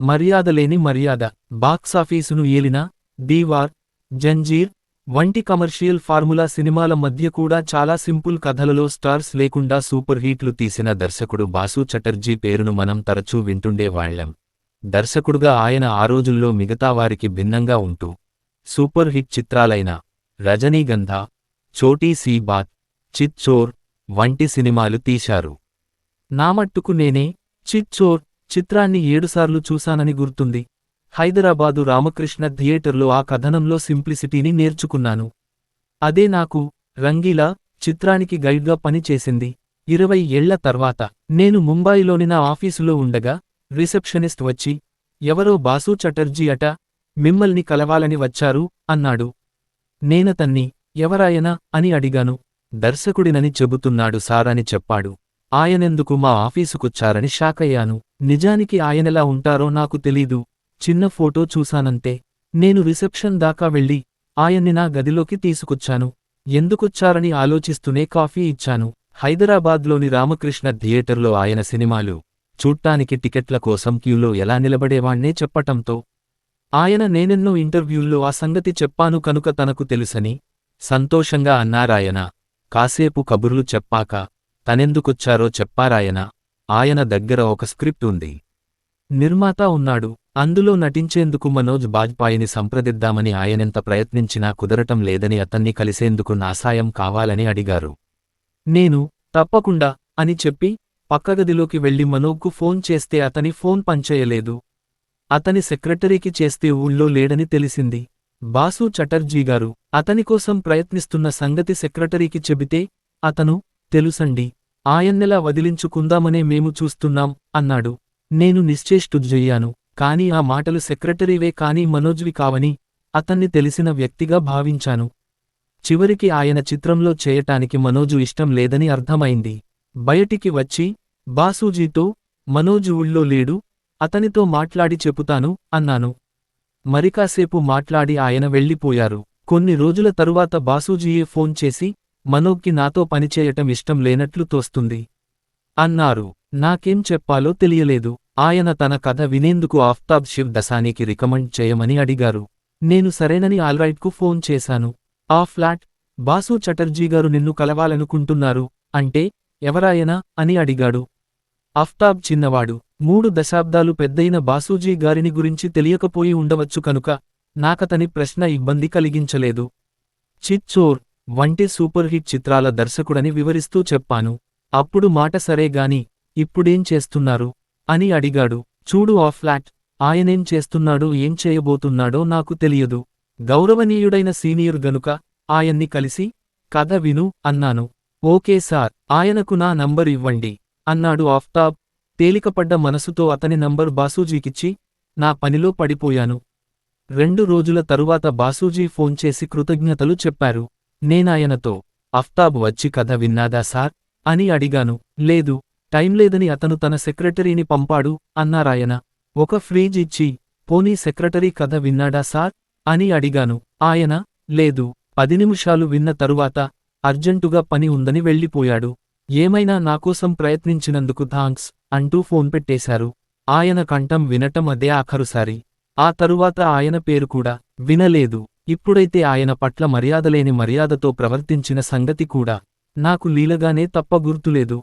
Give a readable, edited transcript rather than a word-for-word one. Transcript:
మర్యాదలేని మర్యాద, బాక్సాఫీసును ఏలిన దీవార్, జంజీర్ వంటి కమర్షియల్ ఫార్ములా సినిమాల మధ్య కూడా చాలా సింపుల్ కథలలో స్టార్స్ లేకుండా సూపర్ హిట్లు తీసిన దర్శకుడు బాసు చటర్జీ పేరును మనం తరచూ వింటుండేవాళ్లం. దర్శకుడుగా ఆయన ఆ రోజుల్లో మిగతావారికి భిన్నంగా ఉంటూ super hit చిత్రాలైన Rajnigandha, చోటీ see bath, చిత్ చోర్ వంటి సినిమాలు తీశారు. నామట్టుకు నేనే చిత్ చోర్ చిత్రాన్ని 7 సార్లు చూశానని గుర్తుంది. హైదరాబాదు రామకృష్ణ థియేటర్లో ఆ కథనంలో సింప్లిసిటీని నేర్చుకున్నాను. అదే నాకు రంగీలా చిత్రానికి గైడ్గా పనిచేసింది. 20 ఏళ్ల తర్వాత నేను ముంబాయిలోని నా ఆఫీసులో ఉండగా రిసెప్షనిస్ట్ వచ్చి, ఎవరో బాసు చటర్జీ అట, మిమ్మల్ని కలవాలని వచ్చారు అన్నాడు. నేనతన్ని ఎవరాయనా అని అడిగాను. దర్శకుడినని చెబుతున్నాడు సార్ అని చెప్పాడు. ఆయనెందుకు మా ఆఫీసుకొచ్చారని షాకయ్యాను. నిజానికి ఆయనెలా ఉంటారో నాకు తెలీదు. చిన్న ఫోటో చూశానంతే. నేను రిసెప్షన్ దాకా వెళ్ళి ఆయన్ని నా గదిలోకి తీసుకొచ్చాను. ఎందుకొచ్చారని ఆలోచిస్తూనే కాఫీ ఇచ్చాను. హైదరాబాద్లోని రామకృష్ణ థియేటర్లో ఆయన సినిమాలు చూడ్డానికి టికెట్ల కోసం క్యూలో ఎలా నిలబడేవాణ్ణే చెప్పటంతో ఆయన నేనెన్నో ఇంటర్వ్యూల్లో ఆ సంగతి చెప్పాను కనుక తనకు తెలుసని సంతోషంగా అన్నారాయన. కాసేపు కబుర్లు చెప్పాక తనెందుకొచ్చారో చెప్పారాయన. ఆయన దగ్గర ఒక స్క్రిప్ట్ ఉంది. నిర్మాత ఉన్నాడు. అందులో నటించేందుకు మనోజ్ బాజ్పాయిని సంప్రదిద్దామని ఆయనెంత ప్రయత్నించినా కుదరటం లేదని అతన్ని కలిసేందుకు నా సాయం కావాలని అడిగారు. నేను తప్పకుండా అని చెప్పి పక్కగదిలోకి వెళ్లి మనోజ్కు ఫోన్ చేస్తే అతని ఫోన్ పనిచేయలేదు. అతని సెక్రటరీకి చేస్తే ఊళ్ళో లేడని తెలిసింది. బాసు చటర్జీగారు అతనికోసం ప్రయత్నిస్తున్న సంగతి సెక్రటరీకి చెబితే అతను, తెలుసండి, ఆయన్నెలా వదిలించుకుందామనే మేము చూస్తున్నాం అన్నాడు. నేను నిశ్చేష్టుజయ్యాను. కాని ఆ మాటలు సెక్రటరీవే కాని మనోజ్వి కావని అతన్ని తెలిసిన వ్యక్తిగా భావించాను. చివరికి ఆయన చిత్రంలో చేయటానికి మనోజు ఇష్టం లేదని అర్థమైంది. బయటికి వచ్చి బాసూజీతో, మనోజు ఊళ్ళో లేడు, అతనితో మాట్లాడి చెపుతాను అన్నాను. మరికాసేపు మాట్లాడి ఆయన వెళ్ళిపోయారు. కొన్ని రోజుల తరువాత బాసూజీయే ఫోన్ చేసి, మనోజ్కి నాతో పనిచేయటం ఇష్టం లేనట్లు తోస్తుంది అన్నారు. నాకేం చెప్పాలో తెలియలేదు. ఆయన తన కథ వినేందుకు ఆఫ్తాబ్ శివ్ దసానీకి రికమెండ్ చేయమని అడిగారు. నేను సరేనని ఆల్రైట్కు ఫోన్ చేశాను. ఆ ఫ్లాట్, బాసు చటర్జీగారు నిన్ను కలవాలనుకుంటున్నారు అంటే ఎవరాయనా అని అడిగాడు. ఆఫ్తాబ్ చిన్నవాడు. 3 దశాబ్దాలు పెద్దయిన బాసూజీ గారిని గురించి తెలియకపోయి ఉండవచ్చు కనుక నాకతని ప్రశ్న ఇబ్బంది కలిగించలేదు. చిత్ చోర్ వంటి సూపర్ హిట్ చిత్రాల దర్శకుడని వివరిస్తూ చెప్పాను. అప్పుడు మాట సరే గాని ఇప్పుడేం చేస్తున్నారు అని అడిగాడు. చూడు ఆ ఫ్లాట్, ఆయనేం చేస్తున్నాడో ఏం చేయబోతున్నాడో నాకు తెలియదు. గౌరవనీయుడైన సీనియర్ గనుక ఆయన్ని కలిసి కథ విను అన్నాను. ఓకే సార్, ఆయనకు నా నంబరు ఇవ్వండి అన్నాడు ఆఫ్తాబ్. తేలికపడ్డ మనసుతో అతని నంబరు బాసూజీకిచ్చి నా పనిలో పడిపోయాను. 2 రోజుల తరువాత బాసూజీ ఫోన్ చేసి కృతజ్ఞతలు చెప్పారు. నేనాయనతో, ఆఫ్తాబ్ వచ్చి కథ విన్నాదా సార్ అని అడిగాను. లేదు, టైం లేదని అతను తన సెక్రటరీని పంపాడు అన్నారాయన. ఒక ఫ్రీజ్ ఇచ్చి, పోనీ సెక్రటరీ కథ విన్నాడా సార్ అని అడిగాను. ఆయన, లేదు, 10 నిమిషాలు విన్న తరువాత అర్జెంటుగా పని ఉందని వెళ్ళిపోయాడు. ఏమైనా నాకోసం ప్రయత్నించినందుకు థాంక్స్ అంటూ ఫోన్ పెట్టేశారు. ఆయన కంఠం వినటం అదే ఆఖరుసారి. ఆ తరువాత ఆయన పేరు కూడా వినలేదు. ఇప్పుడైతే ఆయన పట్ల మర్యాదలేని మర్యాదతో ప్రవర్తించిన సంగతి కూడా నాకు లీలగానే తప్ప గుర్తులేదు.